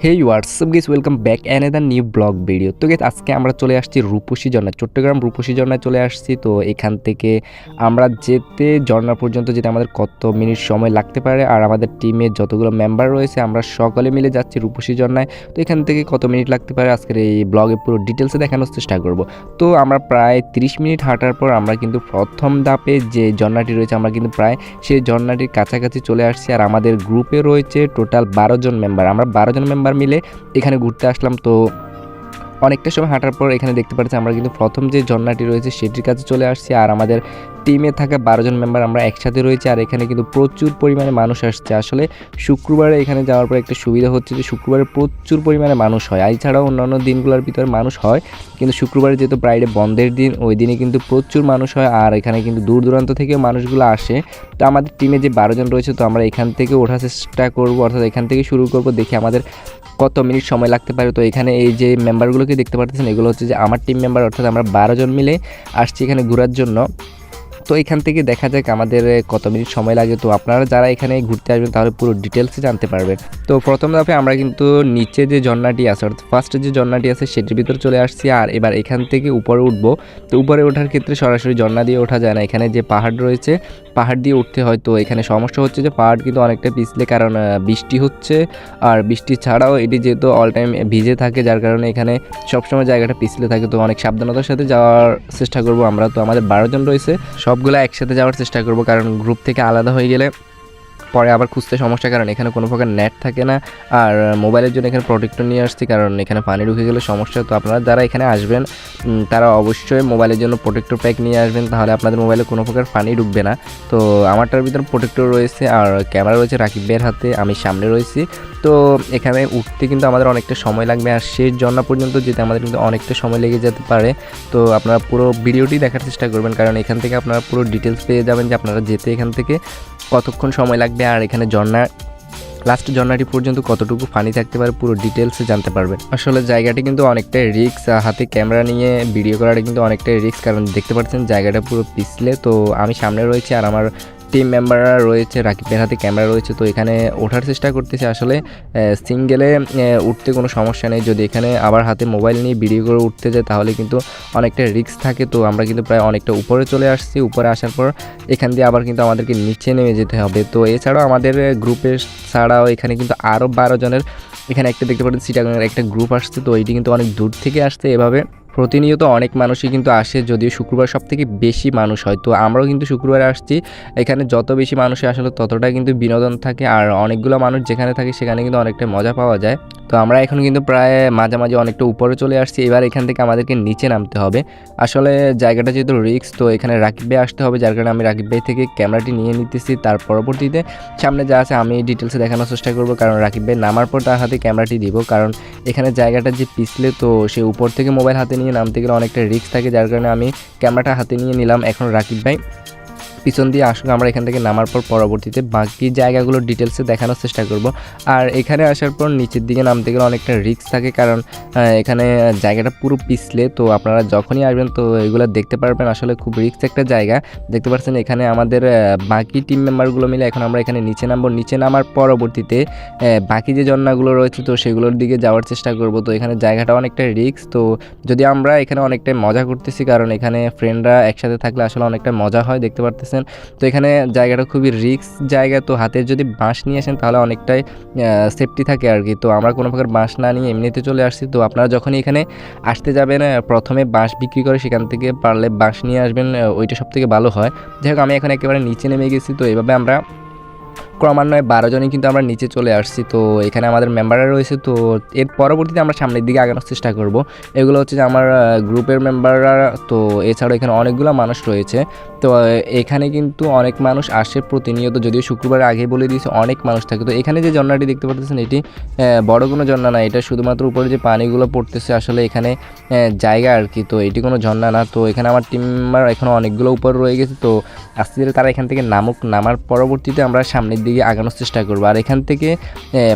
হে what's up guys, welcome back another new blog video. তো guys আজকে আমরা চলে আসছি রূপসী ঝর্ণা, চট্টগ্রাম রূপসী ঝর্ণায় চলে আসছি। তো এখান থেকে আমরা যেতে ঝর্ণা পর্যন্ত যেতে আমাদের কত মিনিট সময় লাগতে পারে, আর আমাদের টিমে যতগুলো মেম্বার রয়েছে আমরা সকলে মিলে যাচ্ছি রূপসী ঝর্ণায়। তো এখান থেকে কত মিনিট লাগতে পারে আজকের এই ব্লগে পুরো ডিটেলসে দেখানোর চেষ্টা করব। তো আমরা প্রায় 30 মিনিট হাঁটার পর আমরা কিন্তু প্রথম ধাপে যে ঝর্ণাটি রয়েছে আমরা কিন্তু প্রায় সেই ঝর্ণাটির কাছাকাছি চলে আসছি। আর আমাদের গ্রুপে রয়েছে টোটাল 12 জন মেম্বার, আমরা 12 জন মেম্বার মিলে এখানে ঘুরতে আসলাম। তো অনেকটা সময় হাঁটার পর এখানে দেখতে পাচ্ছি আমরা কিন্তু প্রথম যে ঝর্ণাটি রয়েছে সেটির কাছে চলে আসছি। আর আমাদের টিমে থাকা 12 জন মেম্বার আমরা একসাথে রয়েছি। আর এখানে কিন্তু প্রচুর পরিমাণে মানুষ আসছে। আসলে শুক্রবারে এখানে যাওয়ার পর একটা সুবিধা হচ্ছে যে শুক্রবারে প্রচুর পরিমাণে মানুষ হয়। এছাড়াও অন্যান্য দিনগুলোর ভিতরে মানুষ হয়, কিন্তু শুক্রবারে যেহেতু ফ্রাইডে বন্ধের দিন, ওই দিনে কিন্তু প্রচুর মানুষ হয়। আর এখানে কিন্তু দূর দূরান্ত থেকেও মানুষগুলো আসে। তো আমাদের টিমে যে 12 জন রয়েছে, তো আমরা এখান থেকে ওঠার চেষ্টা করব, অর্থাৎ এখান থেকে শুরু করব, দেখি আমাদের কত মিনিট সময় লাগতে পারে। তো এখানে এই যে মেম্বারগুলোকে দেখতে পাচ্ছেন, এগুলো হচ্ছে যে আমার টিম মেম্বার, অর্থাৎ আমরা 12 জন মিলে আসছি এখানে ঘোরার জন্য। তো এখান থেকে দেখা যাক আমাদের কত মিনিট সময় লাগে। তো আপনারা যারা এখানে ঘুরতে আসবেন তাহলে পুরো ডিটেলসে জানতে পারবেন। তো প্রথম ধাপে আমরা কিন্তু নিচে যে ঝর্ণাটি আছে, অর্থাৎ ফার্স্টে যে ঝর্ণাটি আছে সেটির ভিতরে চলে আসছি। আর এবার এখান থেকে উপরে উঠবো। তো উপরে ওঠার ক্ষেত্রে সরাসরি ঝর্ণা দিয়ে ওঠা যায় না, এখানে যে পাহাড় রয়েছে পাহাড় দিয়ে উঠতে হয়। তো এখানে সমস্যা হচ্ছে যে পাহাড় কিন্তু অনেকটা পিছলে, কারণ বৃষ্টি হচ্ছে। আর বৃষ্টি ছাড়াও এটি যেহেতু অল টাইম ভিজে থাকে, যার কারণে এখানে সবসময় জায়গাটা পিছলে থাকে। তো অনেক সাবধানতার সাথে যাওয়ার চেষ্টা করব আমরা। তো আমাদের 12 জন রয়েছে, সবগুলো একসাথে যাওয়ার চেষ্টা করব, কারণ গ্রুপ থেকে আলাদা হয়ে গেলে পরে আবার খুঁজতে সমস্যা, কারণ এখানে কোনো প্রকার নেট থাকে না। আর মোবাইলের জন্য এখানে প্রোটেক্টর নিয়ে আসছি, কারণ এখানে পানি ঢুকে গেলে সমস্যা। তো আপনারা যারা এখানে আসবেন তারা অবশ্যই মোবাইলের জন্য প্রোটেক্টর প্যাক নিয়ে আসবেন, তাহলে আপনাদের মোবাইলে কোনো প্রকার পানি ঢুকবে না। তো আমারটার ভিতরে প্রোটেক্টর রয়েছে আর ক্যামেরা রয়েছে রাকিব ভাইয়ের হাতে, আমি সামনে রয়েছি। তো এখানে উঠতে কিন্তু আমাদের অনেকটা সময় লাগবে, আর শেষ ঝর্ণা পর্যন্ত যেতে আমাদের কিন্তু অনেকটা সময় লেগে যেতে পারে। তো আপনারা পুরো ভিডিওটি দেখার চেষ্টা করবেন, কারণ এখান থেকে আপনারা পুরো ডিটেলস পেয়ে যাবেন যে আপনারা যেতে এখান থেকে কতক্ষণ সময় লাগবে, আর এখানে লাস্ট ঝর্ণাটি পর্যন্ত কতটুকু পানি থাকতে পারে পুরো ডিটেলসে জানতে পারবেন। আসলে জায়গাটি কিন্তু অনেকটাই রিস্ক, হাতে ক্যামেরা নিয়ে ভিডিও করাটা কিন্তু অনেকটাই রিস্ক, কারণ দেখতে পাচ্ছেন জায়গাটা পুরো পিছলে। তো আমি সামনে রয়েছি আর আমার টিম মেম্বাররা রয়েছে, রাকিবের হাতে ক্যামেরা রয়েছে। তো এখানে ওঠার চেষ্টা করতেছি। আসলে সিঙ্গেলে উঠতে কোনো সমস্যা নেই, যদি এখানে আবার হাতে মোবাইল নিয়ে ভিডিও করে উঠতে যায় তাহলে কিন্তু অনেকটা রিস্ক থাকে। তো আমরা কিন্তু প্রায় অনেকটা উপরে চলে আসছি। উপরে আসার পর এখান দিয়ে আবার কিন্তু আমাদেরকে নিচে নেমে যেতে হবে। তো এছাড়াও আমাদের গ্রুপের ছাড়াও এখানে কিন্তু আরও 12 জনের, এখানে একটা দেখতে পাচ্ছেন চিটাগাংয়ের একটা গ্রুপ আসছে। তো এটি কিন্তু অনেক দূর থেকে আসছে। এভাবে প্রতিনিয়ত অনেক মানুষই কিন্তু আসে, যদিও শুক্রবার সব থেকে বেশি মানুষ হয়। তো আমরাও কিন্তু শুক্রবারে আসছি। এখানে যত বেশি মানুষই আসলে ততটা কিন্তু বিনোদন থাকে, আর অনেকগুলো মানুষ যেখানে থাকে সেখানে কিন্তু অনেকটা মজা পাওয়া যায়। তো আমরা এখন কিন্তু প্রায় মাঝামাঝি অনেকটা উপরে চলে আসছি। এবার এখান থেকে আমাদেরকে নিচে নামতে হবে। আসলে জায়গাটা যেহেতু রিস্ক, তো এখানে রাকিব ভাই আসতে হবে, যার কারণে আমি রাকিব ভাই থেকে ক্যামেরাটি নিয়ে নিতেছি। তার পরবর্তীতে সামনে যা আছে আমি ডিটেলসে দেখানোর চেষ্টা করব, কারণ রাকিব ভাই নামার পর তার হাতে ক্যামেরাটি দিব, কারণ এখানে জায়গাটা যে পিছলে, তো সে উপর থেকে মোবাইল হাতে নিয়ে নামতে গেলে অনেকটা রিস্ক থাকে, যার কারণে আমি ক্যামেরাটা হাতে নিয়ে নিলাম। এখন রাকিব ভাই পিছন দিয়ে আসলে আমরা এখান থেকে নামার পর পরবর্তীতে বাকি জায়গাগুলো ডিটেলসে দেখানোর চেষ্টা করব। আর এখানে আসার পর নিচের দিকে নামতে গেলে অনেকটা রিস্ক থাকে, কারণ এখানে জায়গাটা পুরো পিছলে। তো আপনারা যখনই আসবেন তো এগুলো দেখতে পারবেন, আসলে খুব রিস্ক একটা জায়গা। দেখতে পাচ্ছেন এখানে আমাদের বাকি টিম মেম্বারগুলো মিলে এখন আমরা এখানে নিচে নামবো। নিচে নামার পরবর্তীতে বাকি যে ঝর্ণাগুলো রয়েছে তো সেগুলোর দিকে যাওয়ার চেষ্টা করব। তো এখানে জায়গাটা অনেকটা রিস্ক। তো যদি আমরা এখানে অনেকটাই মজা করতেছি, কারণ এখানে ফ্রেন্ডরা একসাথে থাকলে আসলে অনেকটা মজা হয়, দেখতে পারতেছেন। তো এখানে জায়গাটা খুবই রিস্ক জায়গা। তো হাতে যদি বাঁশ নিয়ে আসেন তাহলে অনেকটাই সেফটি থাকে আর কি। তো আমরা কোনো প্রকার বাঁশ না নিয়ে এমনিতে চলে আসছি। তো আপনারা যখনই এখানে আসতে যাবেন প্রথমে বাঁশ বিক্রি করে সেখান থেকে পারলে বাঁশ নিয়ে আসবেন, ওইটা সব থেকে ভালো হয়। যাই হোক আমি এখন একেবারে নিচে নেমে গেছি। তো এভাবে আমরা ক্রমান্বয়ে 12 জনই কিন্তু আমরা নিচে চলে আসছি। তো এখানে আমাদের মেম্বাররা রয়েছে। তো এর পরবর্তীতে আমরা সামনের দিকে আগানোর চেষ্টা করব। এগুলো হচ্ছে যে আমার গ্রুপের মেম্বাররা। তো এছাড়াও এখানে অনেকগুলো মানুষ রয়েছে। তো এখানে কিন্তু অনেক মানুষ আসে প্রতিনিয়ত, যদিও শুক্রবার আগে বলে দিয়েছে অনেক মানুষ থাকে। তো এখানে যে ঝর্ণাটি দেখতে পাচ্ছেন এটি বড় কোনো ঝর্ণা না, এটা শুধুমাত্র উপরে যে পানিগুলো পড়তেছে আসলে এখানে জায়গা আর কি। তো এটি কোনো ঝর্ণা না। তো এখানে আমার টিম মেম্বার এখনও অনেকগুলো উপরে রয়ে গেছে। তো আস্তে ধীরে তারা এখান থেকে নামার পরবর্তীতে আমরা সামনের দিকে আগানোর চেষ্টা করবো। আর এখান থেকে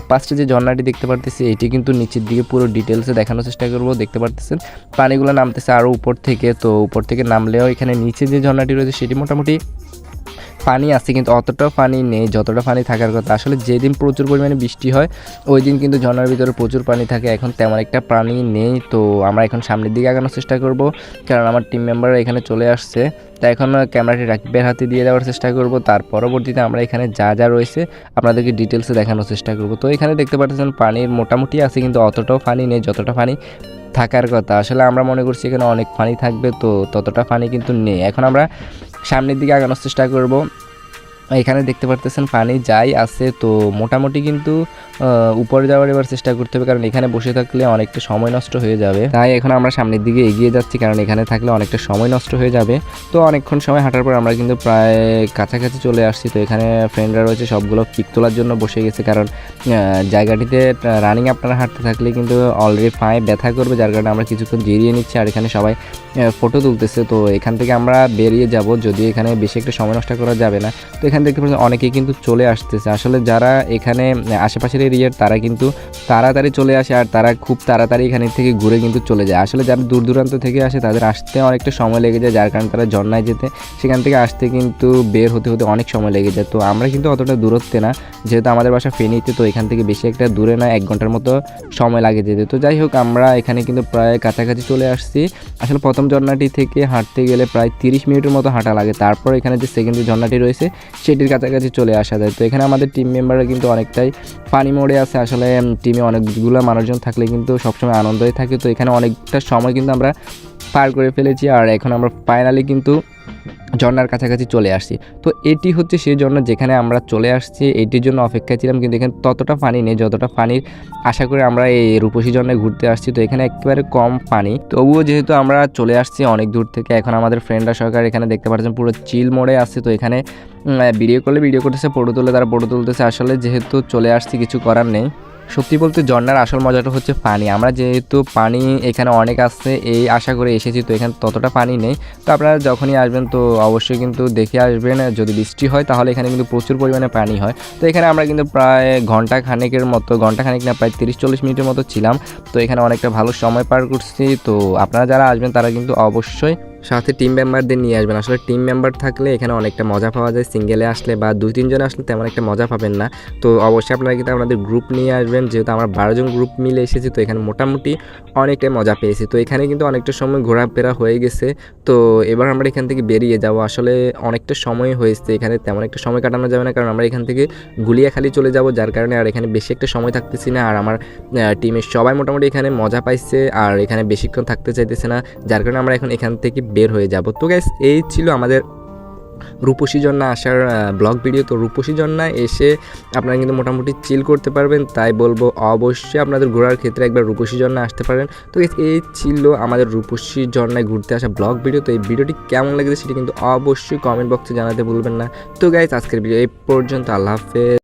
পাঁচটা যে ঝর্ণাটি দেখতে পারতেছি এটি কিন্তু নিচের দিকে পুরো ডিটেলসে দেখানোর চেষ্টা করবো। দেখতে পারতেছেন পানিগুলো নামতেছে আরও উপর থেকে। তো উপর থেকে নামলেও এখানে নিচে যে ঝর্ণাটি রয়েছে সেটি মোটামুটি পানি আছে কিন্তু অতটাও পানি নেই যতটা পানি থাকার কথা। আসলে যেদিন প্রচুর পরিমাণে বৃষ্টি হয় ওই দিন কিন্তু ঝর্ণার ভিতরে প্রচুর পানি থাকে। এখন তেমন একটা পানি নেই, তো আমরা এখন সামনের দিকে আগানোর চেষ্টা করব, কারণ আমার টিম মেম্বাররা এখানে চলে আসছে। তাই এখন ক্যামেরাটি রাকিবের হাতে দিয়ে দেওয়ার চেষ্টা করব। তার পরবর্তীতে আমরা এখানে যা যা রয়েছে আপনাদেরকে ডিটেলসে দেখানোর চেষ্টা করব। তো এখানে দেখতে পাচ্ছেন পানির মোটামুটি আছে কিন্তু অতটাও পানি নেই যতটা পানি থাকার কথা। আসলে আমরা মনে করছি এখানে অনেক পানি থাকবে, তো ততটা পানি কিন্তু নেই। এখন আমরা সামনের দিকে আগানোর চেষ্টা করব। এখানে দেখতে পারতেছেন পানি যাই আছে, তো মোটামুটি কিন্তু উপরে যাওয়ার এবার চেষ্টা করতে হবে, কারণ এখানে বসে থাকলে অনেকটা সময় নষ্ট হয়ে যাবে। তাই এখন আমরা সামনের দিকে এগিয়ে যাচ্ছি, কারণ এখানে থাকলে অনেকটা সময় নষ্ট হয়ে যাবে। তো অনেকক্ষণ সময় হাঁটার পর আমরা কিন্তু প্রায় কাছাকাছি চলে আসছি। তো এখানে ফ্রেন্ডরা রয়েছে, সবগুলো পিক তোলার জন্য বসে গেছে, কারণ জায়গাটিতে রানিং আপনারা হাঁটতে থাকলে কিন্তু অলরেডি পায়ে ব্যথা করবে, যার কারণে আমরা কিছুক্ষণ জিরিয়ে নিচ্ছি। আর এখানে সবাই ফটো তুলতেছে। তো এখান থেকে আমরা বেরিয়ে যাব, যদি এখানে বেশি একটা সময় নষ্ট করা যাবে না। তো এখানে দেখতে পাচ্ছেন অনেকেই কিন্তু চলে আসতেছে। আসলে যারা এখানে আশেপাশের এরিয়ার তারা কিন্তু তাড়াতাড়ি চলে আসে, আর তারা খুব তাড়াতাড়ি এখান থেকে ঘুরে কিন্তু চলে যায়। আসলে যারা দূর দূরান্ত থেকে আসে তাদের আসতে অনেকটা সময় লেগে যায়, যার কারণে তারা ঝর্ণায় যেতে সেখান থেকে আসতে কিন্তু বের হতে হতে অনেক সময় লেগে যায়। তো আমরা কিন্তু অতটা দূরত্বে না, যেহেতু আমাদের বাসা ফেনীতে, তো এখান থেকে বেশি একটা দূরে না, 1 ঘন্টার মতো সময় লাগে যেতে। তো যাই হোক, আমরা এখানে কিন্তু প্রায় কাছাকাছি চলে আসছি। আসলে প্রথম ঝর্ণাটি থেকে হাঁটতে গেলে প্রায় 30 মিনিটের মতো হাঁটা লাগে, তারপর এখানে যে সেকেন্ড যে ঝর্ণাটি রয়েছে সেটির কাছাকাছি চলে আসা যায়। তো এখানে আমাদের টিম মেম্বাররা কিন্তু অনেকটাই পানি মোড়ে আছে। আসলে টিমে অনেকগুলো মানুষজন থাকলে কিন্তু সবসময় আনন্দই থাকে। তো এখানে অনেকটা সময় কিন্তু আমরা পার করে ফেলেছি, আর এখন আমরা ফাইনালি কিন্তু ঝর্ণার কাছাকাছি চলে আসছি। তো এটি হচ্ছে সেই ঝর্ণা যেখানে আমরা চলে আসছি, এটির জন্য অপেক্ষায় ছিলাম, কিন্তু এখানে ততটা পানি নেই যতটা পানির আশা করে আমরা এই রূপসী ঝর্ণায় ঘুরতে আসছি। তো এখানে একেবারে কম পানি, তবুও যেহেতু আমরা চলে আসছি অনেক দূর থেকে, এখন আমাদের ফ্রেন্ডরা সরকার এখানে দেখতে পাচ্ছেন পুরো চিল মোড়ে আছে। তো এখানে ভিডিও করলে ভিডিও করতেছে, ফটো তুলে তারা ফটো তুলতেছে। আসলে যেহেতু চলে আসছি কিছু করার নেই। সত্যি বলতে ঝর্ণার আসল মজাটা হচ্ছে পানি। আমরা যেহেতু পানি এখানে অনেক আসছে এই আশা করে এসেছি, তো এখানে ততটা পানি নেই। তো আপনারা যখনই আসবেন তো অবশ্যই কিন্তু দেখে আসবেন, যদি বৃষ্টি হয় তাহলে এখানে কিন্তু প্রচুর পরিমাণে পানি হয়। তো এখানে আমরা কিন্তু প্রায় ঘন্টা খানেক না, প্রায় 30-40 মিনিটের মতো ছিলাম। তো এখানে অনেকটা ভালো সময় পার করছি। তো আপনারা যারা আসবেন তারা কিন্তু অবশ্যই সাথে টিম মেম্বারদের নিয়ে আসবেন। আসলে টিম মেম্বার থাকলে এখানে অনেকটা মজা পাওয়া যায়, সিঙ্গেলে আসলে বা 2-3 জনে আসলে তেমন একটা মজা পাবেন না। তো অবশ্যই আপনারা কিন্তু আপনাদের গ্রুপ নিয়ে আসবেন, যেহেতু আমরা 12 জন গ্রুপ মিলে এসেছি। তো এখানে মোটামুটি অনেকটাই মজা পেয়েছি। তো এখানে কিন্তু অনেকটা সময় ঘোরাফেরা হয়ে গেছে। তো এবার আমরা এখান থেকে বেরিয়ে যাব। আসলে অনেকটা সময় হয়েছে, এখানে তেমন একটা সময় কাটানো যাবে না, কারণ আমরা এখান থেকে গুলিয়াখালী চলে যাব, যার কারণে আর এখানে বেশি একটা সময় থাকতেছি না। আর আমার টিমের সবাই মোটামুটি এখানে মজা পাইছে, আর এখানে বেশিক্ষণ থাকতে চাইতেছে না, যার কারণে আমরা এখন এখান থেকে বের হয়ে যাব। তো গাইস, এই ছিল আমাদের রূপসী ঝর্ণা আসার ব্লগ ভিডিও। তো রূপসী ঝর্ণায় এসে আপনারা কিন্তু মোটামুটি চিল করতে পারবেন, তাই বলবো অবশ্যই আপনাদের ঘোরার ক্ষেত্রে একবার রূপসী ঝর্ণা আসতে পারেন। তো এই ছিল আমাদের রূপসী ঝর্ণায় ঘুরতে আসা ব্লগ ভিডিও। তো এই ভিডিওটি কেমন লেগেছে সেটি কিন্তু অবশ্যই কমেন্ট বক্সে জানাতে ভুলবেন না। তো গাইস, আজকের ভিডিও এই পর্যন্ত। আল্লাহ হাফেজ।